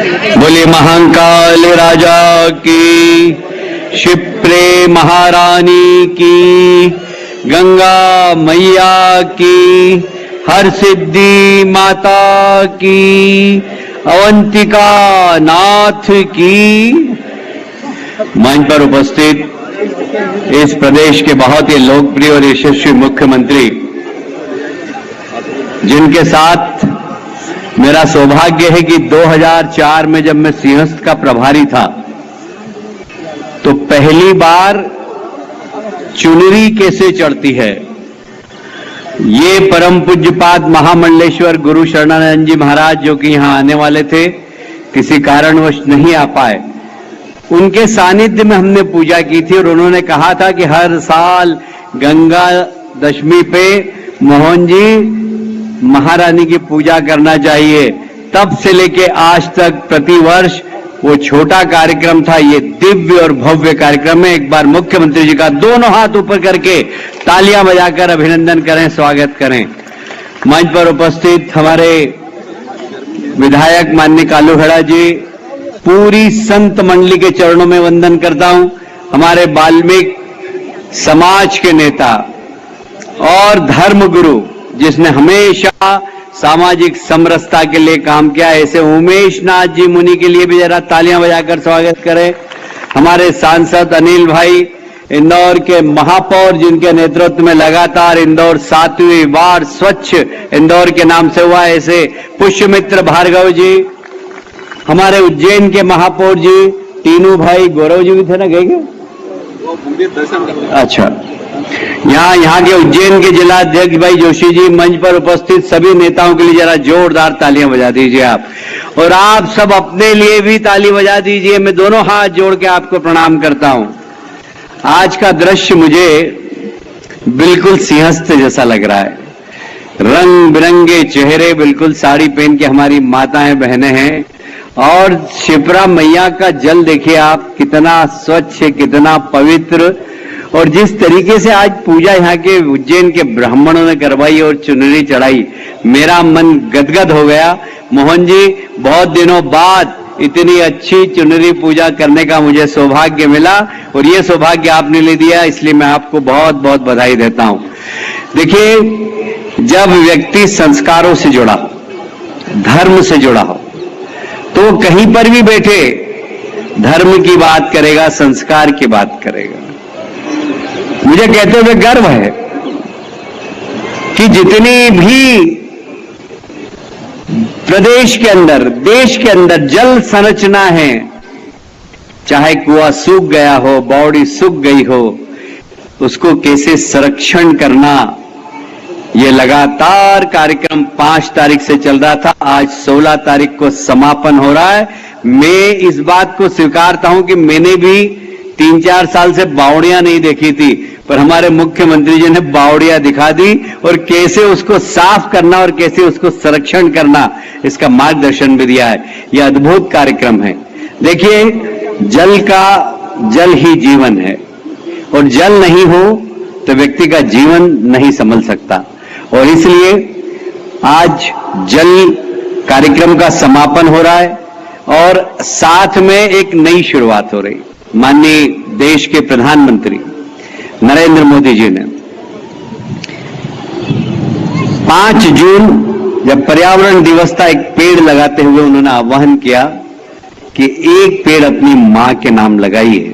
बोले महाकाल राजा की, शिप्रे महारानी की, गंगा मैया की, हर सिद्धि माता की, अवंतिका नाथ की। मंच पर उपस्थित इस प्रदेश के बहुत ही लोकप्रिय और यशस्वी मुख्यमंत्री, जिनके साथ मेरा सौभाग्य है कि 2004 में जब मैं सिंहस्थ का प्रभारी था तो पहली बार चुनरी कैसे चढ़ती है, ये परम पूज्यपाद महामंडलेश्वर गुरु शरणानंद जी महाराज, जो कि यहां आने वाले थे, किसी कारणवश नहीं आ पाए, उनके सानिध्य में हमने पूजा की थी और उन्होंने कहा था कि हर साल गंगा दशमी पे मोहन जी महारानी की पूजा करना चाहिए। तब से लेके आज तक प्रतिवर्ष वो छोटा कार्यक्रम था, ये दिव्य और भव्य कार्यक्रम है। एक बार मुख्यमंत्री जी का दोनों हाथ ऊपर करके तालियां बजाकर अभिनंदन करें, स्वागत करें। मंच पर उपस्थित हमारे विधायक माननीय कालू खेड़ा जी, पूरी संत मंडली के चरणों में वंदन करता हूं। हमारे वाल्मीकि समाज के नेता और धर्म गुरु, जिसने हमेशा सामाजिक समरसता के लिए काम किया, ऐसे उमेश नाथ जी मुनि के लिए भी जरा तालियां बजाकर स्वागत करें। हमारे सांसद अनिल भाई, इंदौर के महापौर, जिनके नेतृत्व में लगातार इंदौर 7वीं बार स्वच्छ इंदौर के नाम से हुआ, ऐसे पुष्यमित्र भार्गव जी। हमारे उज्जैन के महापौर जी तीनू भाई, गौरव जी भी थे ना, गए क्या? अच्छा, यहाँ के उज्जैन के जिलाध्यक्ष भाई जोशी जी, मंच पर उपस्थित सभी नेताओं के लिए जरा जोरदार तालियां बजा दीजिए आप, और आप सब अपने लिए भी ताली बजा दीजिए। मैं दोनों हाथ जोड़ के आपको प्रणाम करता हूं। आज का दृश्य मुझे बिल्कुल सिंहस्थ जैसा लग रहा है। रंग बिरंगे चेहरे, बिल्कुल साड़ी पहन के हमारी माताएं बहनें हैं, और शिप्रा मैया का जल देखिए आप, कितना स्वच्छ है, कितना पवित्र। और जिस तरीके से आज पूजा यहाँ के उज्जैन के ब्राह्मणों ने करवाई और चुनरी चढ़ाई, मेरा मन गदगद हो गया। मोहन जी, बहुत दिनों बाद इतनी अच्छी चुनरी पूजा करने का मुझे सौभाग्य मिला, और ये सौभाग्य आपने ले दिया, इसलिए मैं आपको बहुत बहुत बधाई देता हूं। देखिए, जब व्यक्ति संस्कारों से जुड़ा, धर्म से जुड़ा हो, तो कहीं पर भी बैठे धर्म की बात करेगा, संस्कार की बात करेगा। मुझे कहते हुए गर्व है कि जितनी भी प्रदेश के अंदर, देश के अंदर जल संरचना है, चाहे कुआं सूख गया हो, बावड़ी सूख गई हो, उसको कैसे संरक्षण करना, ये लगातार कार्यक्रम 5 तारीख से चल रहा था। आज 16 तारीख को समापन हो रहा है। मैं इस बात को स्वीकारता हूं कि मैंने भी 3-4 साल से बावड़ियां नहीं देखी थी, पर हमारे मुख्यमंत्री जी ने बावड़ियां दिखा दी, और कैसे उसको साफ करना और कैसे उसको संरक्षण करना, इसका मार्गदर्शन भी दिया है। यह अद्भुत कार्यक्रम है। देखिए, जल ही जीवन है, और जल नहीं हो तो व्यक्ति का जीवन नहीं संभल सकता, और इसलिए आज जल कार्यक्रम का समापन हो रहा है, और साथ में एक नई शुरुआत हो रही। माननीय देश के प्रधानमंत्री नरेंद्र मोदी जी ने 5 जून जब पर्यावरण दिवस था, एक पेड़ लगाते हुए उन्होंने आह्वान किया कि एक पेड़ अपनी मां के नाम लगाइए।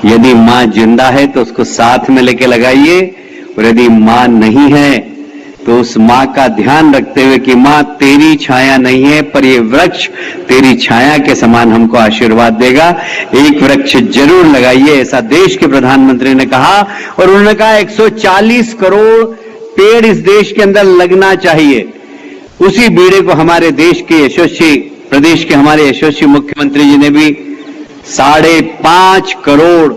यदि मां जिंदा है तो उसको साथ में लेके लगाइए, और यदि मां नहीं है तो उस मां का ध्यान रखते हुए कि मां तेरी छाया नहीं है, पर ये वृक्ष तेरी छाया के समान हमको आशीर्वाद देगा, एक वृक्ष जरूर लगाइए, ऐसा देश के प्रधानमंत्री ने कहा। और उन्होंने कहा 140 करोड़ पेड़ इस देश के अंदर लगना चाहिए। उसी बीड़े को हमारे देश के यशस्वी, प्रदेश के हमारे यशस्वी मुख्यमंत्री जी ने भी 5.5 करोड़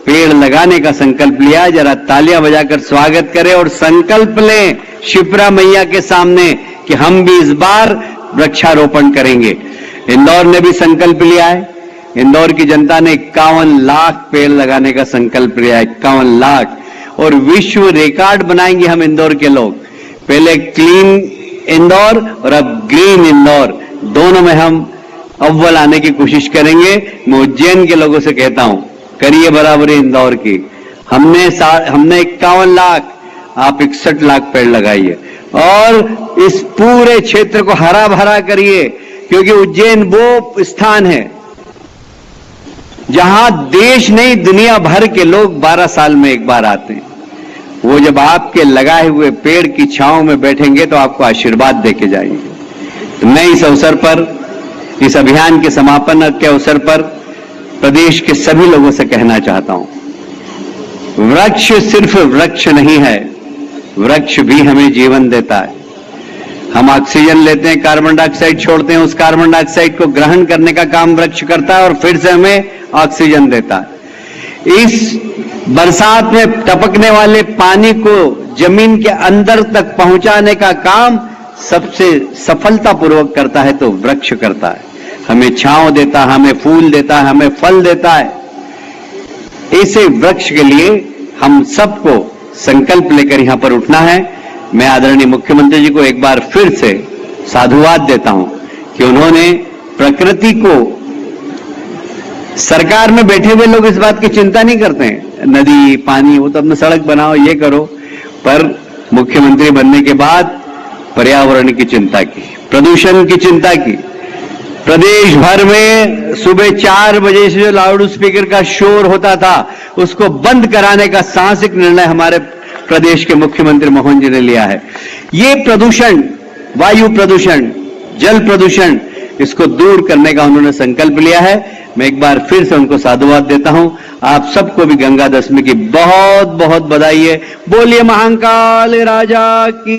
पेड़ लगाने का संकल्प लिया। जरा तालियां बजाकर स्वागत करें और संकल्प लें शिप्रा मैया के सामने कि हम भी इस बार वृक्षारोपण करेंगे। इंदौर ने भी संकल्प लिया है। इंदौर की जनता ने 51 लाख पेड़ लगाने का संकल्प लिया, 51 लाख, और विश्व रिकॉर्ड बनाएंगे हम इंदौर के लोग। पहले क्लीन इंदौर और अब ग्रीन इंदौर, दोनों में हम अव्वल आने की कोशिश करेंगे। मैं उज्जैन के लोगों से कहता हूं, करिए बराबरी इंदौर की। हमने 51 लाख, आप 61 लाख पेड़ लगाइए और इस पूरे क्षेत्र को हरा भरा करिए, क्योंकि उज्जैन वो स्थान है जहां देश नहीं दुनिया भर के लोग 12 साल में एक बार आते हैं। वो जब आपके लगाए हुए पेड़ की छांव में बैठेंगे तो आपको आशीर्वाद देके जाएंगे। तो मैं इस अवसर पर, इस अभियान के समापन के अवसर पर प्रदेश के सभी लोगों से कहना चाहता हूं, वृक्ष सिर्फ वृक्ष नहीं है, वृक्ष भी हमें जीवन देता है। हम ऑक्सीजन लेते हैं, कार्बन डाइऑक्साइड छोड़ते हैं, उस कार्बन डाइऑक्साइड को ग्रहण करने का काम वृक्ष करता है और फिर से हमें ऑक्सीजन देता है। इस बरसात में टपकने वाले पानी को जमीन के अंदर तक पहुंचाने का काम सबसे सफलतापूर्वक करता है तो वृक्ष करता है। हमें छांव देता है, हमें फूल देता है, हमें फल देता है। ऐसे वृक्ष के लिए हम सबको संकल्प लेकर यहां पर उठना है। मैं आदरणीय मुख्यमंत्री जी को एक बार फिर से साधुवाद देता हूं कि उन्होंने प्रकृति को, सरकार में बैठे हुए लोग इस बात की चिंता नहीं करते हैं, नदी पानी वो तो अपना सड़क बनाओ, ये करो, पर मुख्यमंत्री बनने के बाद पर्यावरण की चिंता की, प्रदूषण की चिंता की। प्रदेश भर में सुबह 4 बजे से जो लाउड स्पीकर का शोर होता था उसको बंद कराने का साहसिक निर्णय हमारे प्रदेश के मुख्यमंत्री मोहन जी ने लिया है। ये प्रदूषण, वायु प्रदूषण, जल प्रदूषण, इसको दूर करने का उन्होंने संकल्प लिया है। मैं एक बार फिर से उनको साधुवाद देता हूं। आप सबको भी गंगा दशमी की बहुत बहुत बधाई है। बोलिए महाकाल राजा की।